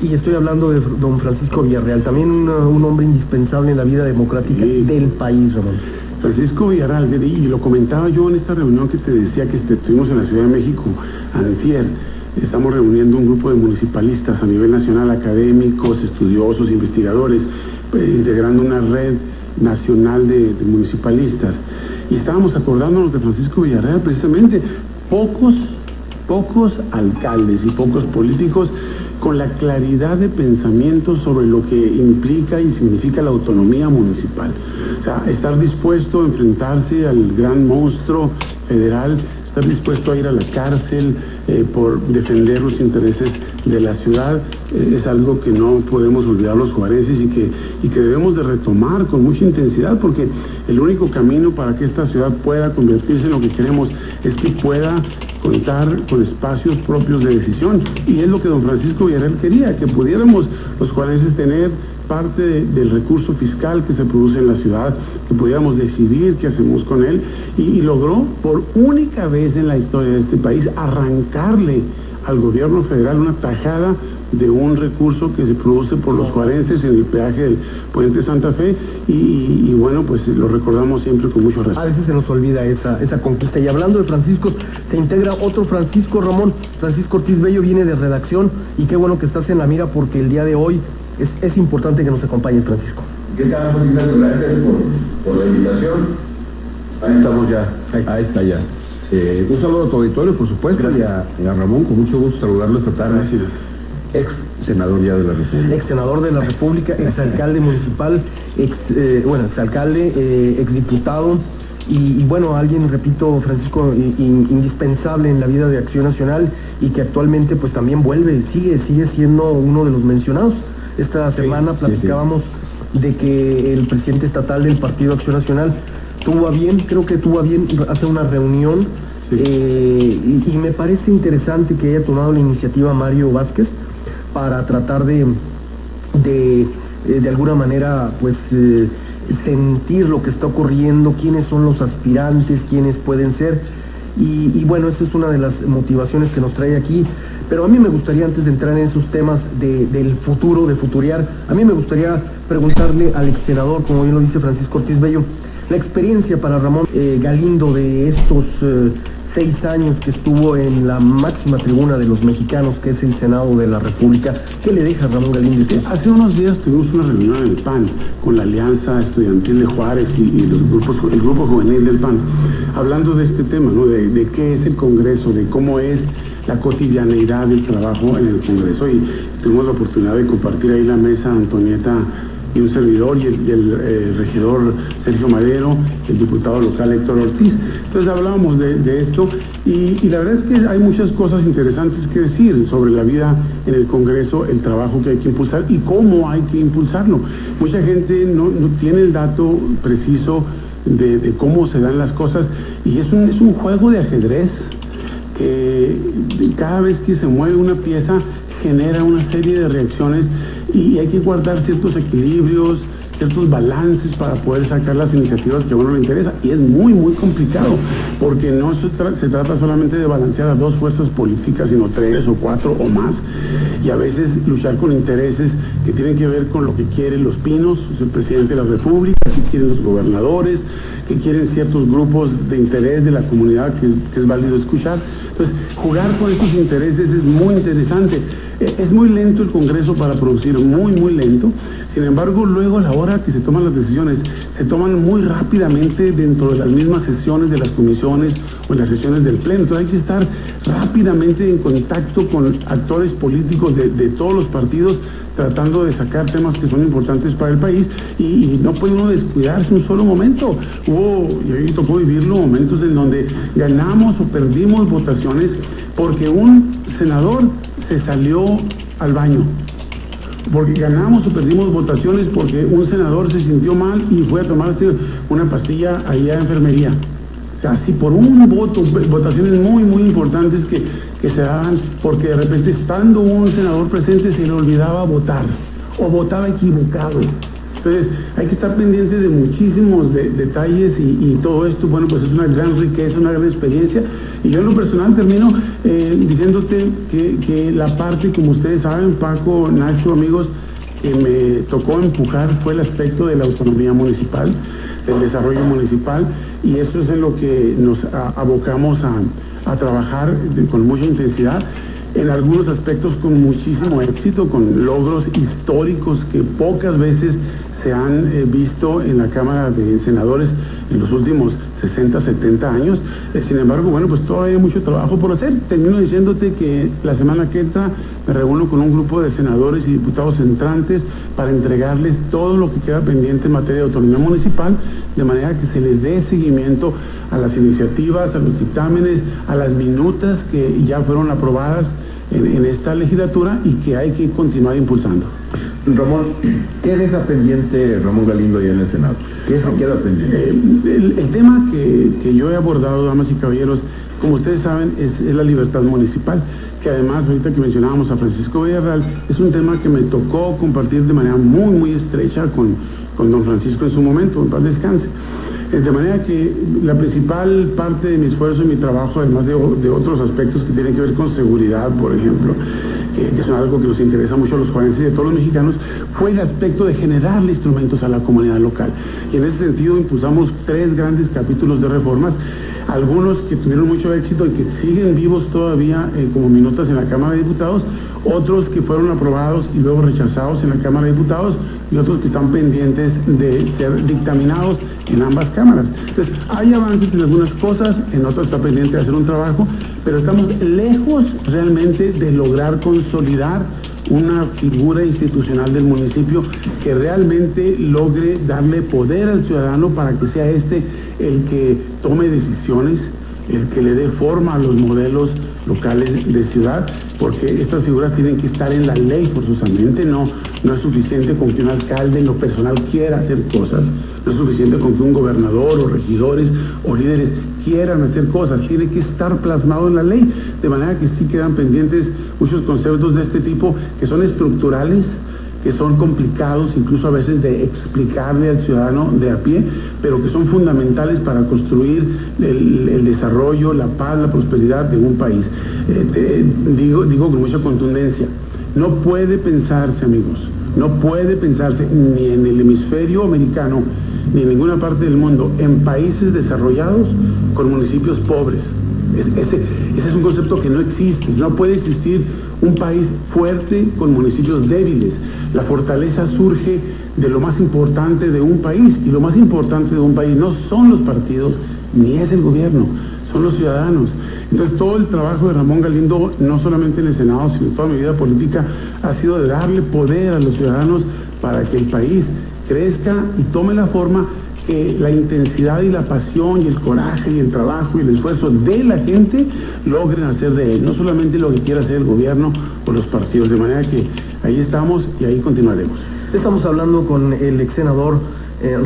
Y estoy hablando de don Francisco Villarreal, también un hombre indispensable en la vida democrática del país, Ramón. Francisco Villarreal, y lo comentaba yo en esta reunión que te decía que tuvimos en la Ciudad de México, antier. Estamos reuniendo un grupo de municipalistas a nivel nacional, académicos, estudiosos, investigadores, integrando una red nacional de municipalistas. Y estábamos acordándonos de Francisco Villarreal, precisamente. Pocos alcaldes y pocos políticos con la claridad de pensamiento sobre lo que implica y significa la autonomía municipal. O sea, estar dispuesto a enfrentarse al gran monstruo federal, estar dispuesto a ir a la cárcel por defender los intereses de la ciudad, es algo que no podemos olvidar los juarenses y que debemos de retomar con mucha intensidad, porque el único camino para que esta ciudad pueda convertirse en lo que queremos es que pueda contar con espacios propios de decisión, y es lo que don Francisco Villarreal quería, que pudiéramos los juarenses tener parte del recurso fiscal que se produce en la ciudad, que pudiéramos decidir qué hacemos con él, y logró por única vez en la historia de este país arrancarle al gobierno federal una tajada de un recurso que se produce por los juarenses en el peaje del Puente Santa Fe, y bueno, pues lo recordamos siempre con mucho respeto. A veces se nos olvida esa conquista. Y hablando de Francisco, se integra otro Francisco, Ramón. Francisco Ortiz Bello viene de redacción, y qué bueno que estás en la mira, porque el día de hoy es importante que nos acompañes, Francisco. ¿Qué tal, José? Gracias por la invitación. Ahí estamos ya. Ahí está ya. Un saludo a tu auditorio, por supuesto, y a Ramón, con mucho gusto saludarlo esta tarde. Gracias. Ex senador ya de la República. Ex senador de la República, ex alcalde municipal, ex alcalde, ex diputado, y bueno, alguien, repito, Francisco, indispensable en la vida de Acción Nacional, y que actualmente pues también sigue siendo uno de los mencionados. Esta semana platicábamos de que el presidente estatal del Partido Acción Nacional creo que tuvo a bien hacer una reunión, y me parece interesante que haya tomado la iniciativa Mario Vázquez para tratar de alguna manera pues sentir lo que está ocurriendo, quiénes son los aspirantes, quiénes pueden ser, y bueno, esta es una de las motivaciones que nos trae aquí. Pero a mí me gustaría, antes de entrar en esos temas del futuro, de futurear, a mí me gustaría preguntarle al ex senador, como bien lo dice Francisco Ortiz Bello, la experiencia para Ramón Galindo de estos 6 años que estuvo en la máxima tribuna de los mexicanos, que es el Senado de la República. ¿Qué le deja Ramón Galindo? Hace unos días tuvimos una reunión en el PAN con la Alianza Estudiantil de Juárez y el grupo juvenil del PAN, hablando de este tema, ¿no? De qué es el Congreso, de cómo es la cotidianeidad del trabajo en el Congreso, y tuvimos la oportunidad de compartir ahí la mesa, Antonieta y un servidor, y el regidor Sergio Madero, el diputado local Héctor Ortiz. Entonces hablábamos de esto, y la verdad es que hay muchas cosas interesantes que decir sobre la vida en el Congreso, el trabajo que hay que impulsar y cómo hay que impulsarlo. Mucha gente no tiene el dato preciso de cómo se dan las cosas, y es un juego de ajedrez que cada vez que se mueve una pieza genera una serie de reacciones, y hay que guardar ciertos equilibrios, ciertos balances para poder sacar las iniciativas que a uno le interesa, y es muy complicado, porque no se trata solamente de balancear a 2 fuerzas políticas, sino 3 o 4 o más, y a veces luchar con intereses que tienen que ver con lo que quieren los pinos, el presidente de la República, que quieren los gobernadores, que quieren ciertos grupos de interés de la comunidad que es válido escuchar. Entonces, jugar con estos intereses es muy interesante. Es muy lento el Congreso para producir, muy lento. Sin embargo, luego a la hora que se toman las decisiones, se toman muy rápidamente dentro de las mismas sesiones de las comisiones o en las sesiones del Pleno. Entonces hay que estar rápidamente en contacto con actores políticos de todos los partidos, tratando de sacar temas que son importantes para el país, y no puede uno descuidarse un solo momento. Y a mí me tocó vivirlo, momentos en donde ganamos o perdimos votaciones porque un senador se salió al baño, porque ganamos o perdimos votaciones porque un senador se sintió mal y fue a tomarse una pastilla allá a enfermería. O sea, si por un voto, votaciones muy importantes que se daban porque de repente, estando un senador presente, se le olvidaba votar o votaba equivocado. Entonces, hay que estar pendiente de muchísimos detalles y todo esto, bueno, pues es una gran riqueza, una gran experiencia. Y yo en lo personal termino diciéndote que la parte, como ustedes saben, Paco, Nacho, amigos, que me tocó empujar fue el aspecto de la autonomía municipal, del desarrollo municipal, y eso es en lo que nos abocamos a trabajar con mucha intensidad, en algunos aspectos con muchísimo éxito, con logros históricos que pocas veces se han visto en la Cámara de Senadores en los últimos 60, 70 años. Sin embargo, bueno, pues todavía hay mucho trabajo por hacer. Termino diciéndote que la semana que entra me reúno con un grupo de senadores y diputados entrantes para entregarles todo lo que queda pendiente en materia de autonomía municipal, de manera que se les dé seguimiento a las iniciativas, a los dictámenes, a las minutas que ya fueron aprobadas en esta legislatura y que hay que continuar impulsando. Ramón, ¿qué deja pendiente Ramón Galindo allá en el Senado? ¿Qué se queda pendiente? El tema que yo he abordado, damas y caballeros, como ustedes saben, es la libertad municipal, que además, ahorita que mencionábamos a Francisco Villarreal, es un tema que me tocó compartir de manera muy, muy estrecha con don Francisco en su momento, en paz descanse. De manera que la principal parte de mi esfuerzo y mi trabajo, además de otros aspectos que tienen que ver con seguridad, por ejemplo, que es algo que nos interesa mucho a los jóvenes y a todos los mexicanos, fue el aspecto de generarle instrumentos a la comunidad local. Y en ese sentido impulsamos 3 grandes capítulos de reformas, algunos que tuvieron mucho éxito y que siguen vivos todavía como minutas en la Cámara de Diputados, otros que fueron aprobados y luego rechazados en la Cámara de Diputados y otros que están pendientes de ser dictaminados en ambas cámaras. Entonces, hay avances en algunas cosas, en otras está pendiente de hacer un trabajo, pero estamos lejos realmente de lograr consolidar una figura institucional del municipio que realmente logre darle poder al ciudadano para que sea este el que tome decisiones, el que le dé forma a los modelos locales de ciudad, porque estas figuras tienen que estar en la ley forzosamente. No es suficiente con que un alcalde en lo personal quiera hacer cosas, no es suficiente con que un gobernador o regidores o líderes quieran hacer cosas, tiene que estar plasmado en la ley, de manera que sí quedan pendientes muchos conceptos de este tipo que son estructurales, que son complicados incluso a veces de explicarle al ciudadano de a pie, pero que son fundamentales para construir el desarrollo, la paz, la prosperidad de un país. Digo con mucha contundencia, no puede pensarse, amigos, no puede pensarse ni en el hemisferio americano, ni en ninguna parte del mundo, en países desarrollados con municipios pobres. Ese es un concepto que no existe. No puede existir un país fuerte con municipios débiles. La fortaleza surge de lo más importante de un país, y lo más importante de un país no son los partidos, ni es el gobierno, son los ciudadanos. Entonces, todo el trabajo de Ramón Galindo, no solamente en el Senado, sino en toda mi vida política, ha sido de darle poder a los ciudadanos para que el país crezca y tome la forma que la intensidad y la pasión y el coraje y el trabajo y el esfuerzo de la gente logren hacer de él, no solamente lo que quiera hacer el gobierno o los partidos, de manera que ahí estamos y ahí continuaremos. Estamos hablando con el ex senador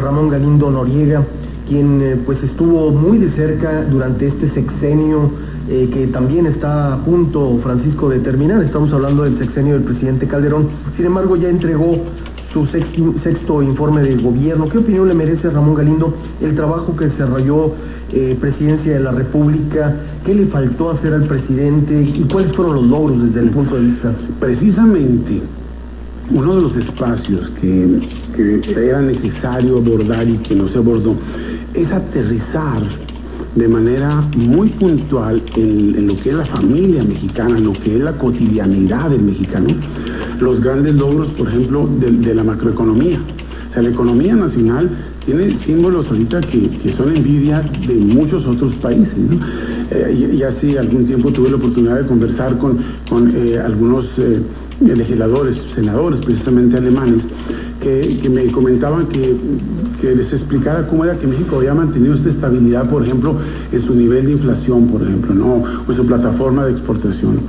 Ramón Galindo Noriega, quien pues estuvo muy de cerca durante este sexenio que también está a punto, Francisco, de terminar. Estamos hablando del sexenio del presidente Calderón. Sin embargo, ya entregó su sexto informe de gobierno. ¿Qué opinión le merece a Ramón Galindo el trabajo que desarrolló Presidencia de la República? ¿Qué le faltó hacer al presidente? ¿Y cuáles fueron los logros desde el punto de vista? Precisamente, uno de los espacios que era necesario abordar y que no se abordó es aterrizar de manera muy puntual en lo que es la familia mexicana, en lo que es la cotidianidad del mexicano, los grandes logros, por ejemplo, de la macroeconomía. O sea, la economía nacional tiene símbolos ahorita que son envidia de muchos otros países, ¿no? Y hace algún tiempo tuve la oportunidad de conversar con algunos legisladores, senadores precisamente alemanes, que me comentaban que les explicara cómo era que México había mantenido esta estabilidad, por ejemplo, en su nivel de inflación, por ejemplo, ¿no? O en su plataforma de exportación,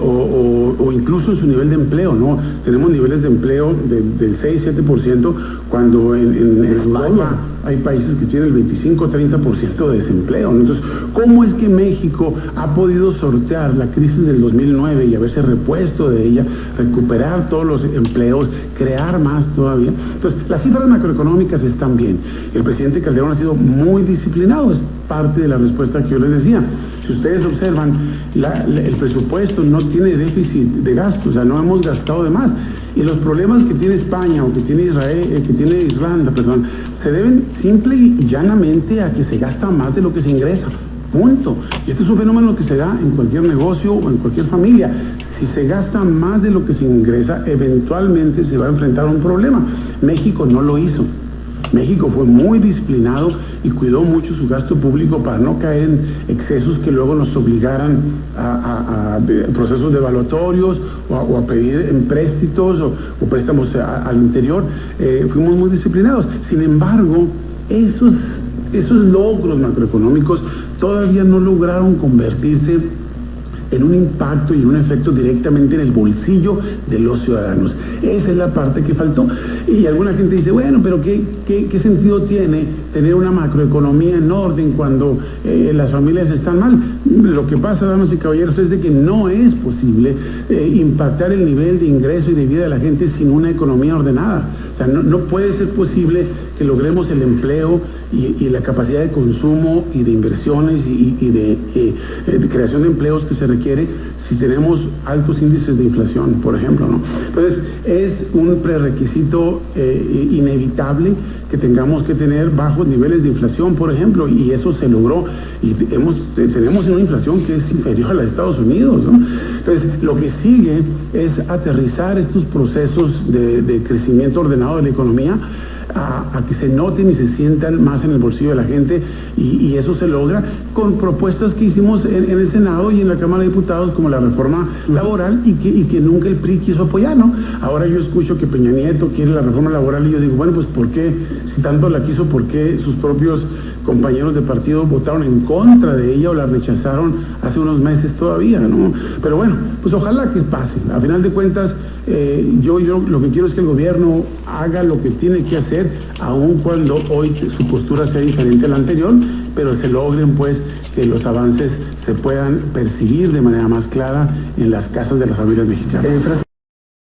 o incluso en su nivel de empleo, ¿no? Tenemos niveles de empleo del 6-7%, cuando en Europa hay países que tienen el 25-30% de desempleo, ¿no? Entonces, ¿cómo es que México ha podido sortear la crisis del 2009 y haberse repuesto de ella, recuperar todos los empleos, crear más todavía? Entonces, las cifras macroeconómicas están bien. El presidente Calderón ha sido muy disciplinado, es parte de la respuesta que yo les decía. Si ustedes observan, el presupuesto no tiene déficit de gasto, o sea, no hemos gastado de más. Y los problemas que tiene España o que tiene Irlanda, se deben simple y llanamente a que se gasta más de lo que se ingresa. Punto. Y este es un fenómeno que se da en cualquier negocio o en cualquier familia. Si se gasta más de lo que se ingresa, eventualmente se va a enfrentar a un problema. México no lo hizo. México fue muy disciplinado y cuidó mucho su gasto público para no caer en excesos que luego nos obligaran a procesos devaluatorios o a pedir empréstitos o préstamos al interior. Fuimos muy disciplinados. Sin embargo, esos logros macroeconómicos todavía no lograron convertirse en un impacto y un efecto directamente en el bolsillo de los ciudadanos. Esa es la parte que faltó. Y alguna gente dice, bueno, pero ¿qué sentido tiene tener una macroeconomía en orden cuando las familias están mal? Lo que pasa, damas y caballeros, es de que no es posible impactar el nivel de ingreso y de vida de la gente sin una economía ordenada. O sea, no puede ser posible que logremos el empleo y la capacidad de consumo y de inversiones y de creación de empleos que se requiere si tenemos altos índices de inflación, por ejemplo, ¿no? Entonces, es un prerequisito inevitable que tengamos que tener bajos niveles de inflación, por ejemplo, y eso se logró. Y tenemos una inflación que es inferior a la de Estados Unidos, ¿no? Entonces, lo que sigue es aterrizar estos procesos de crecimiento ordenado de la economía a que se noten y se sientan más en el bolsillo de la gente, y eso se logra con propuestas que hicimos en el Senado y en la Cámara de Diputados, como la reforma laboral, y que nunca el PRI quiso apoyar, ¿no? Ahora yo escucho que Peña Nieto quiere la reforma laboral y yo digo, bueno, pues ¿por qué? Si tanto la quiso, ¿por qué sus propios compañeros de partido votaron en contra de ella o la rechazaron hace unos meses todavía, ¿no? Pero bueno, pues ojalá que pase. A final de cuentas, yo lo que quiero es que el gobierno haga lo que tiene que hacer, aun cuando hoy su postura sea diferente a la anterior, pero se logren pues que los avances se puedan percibir de manera más clara en las casas de las familias mexicanas.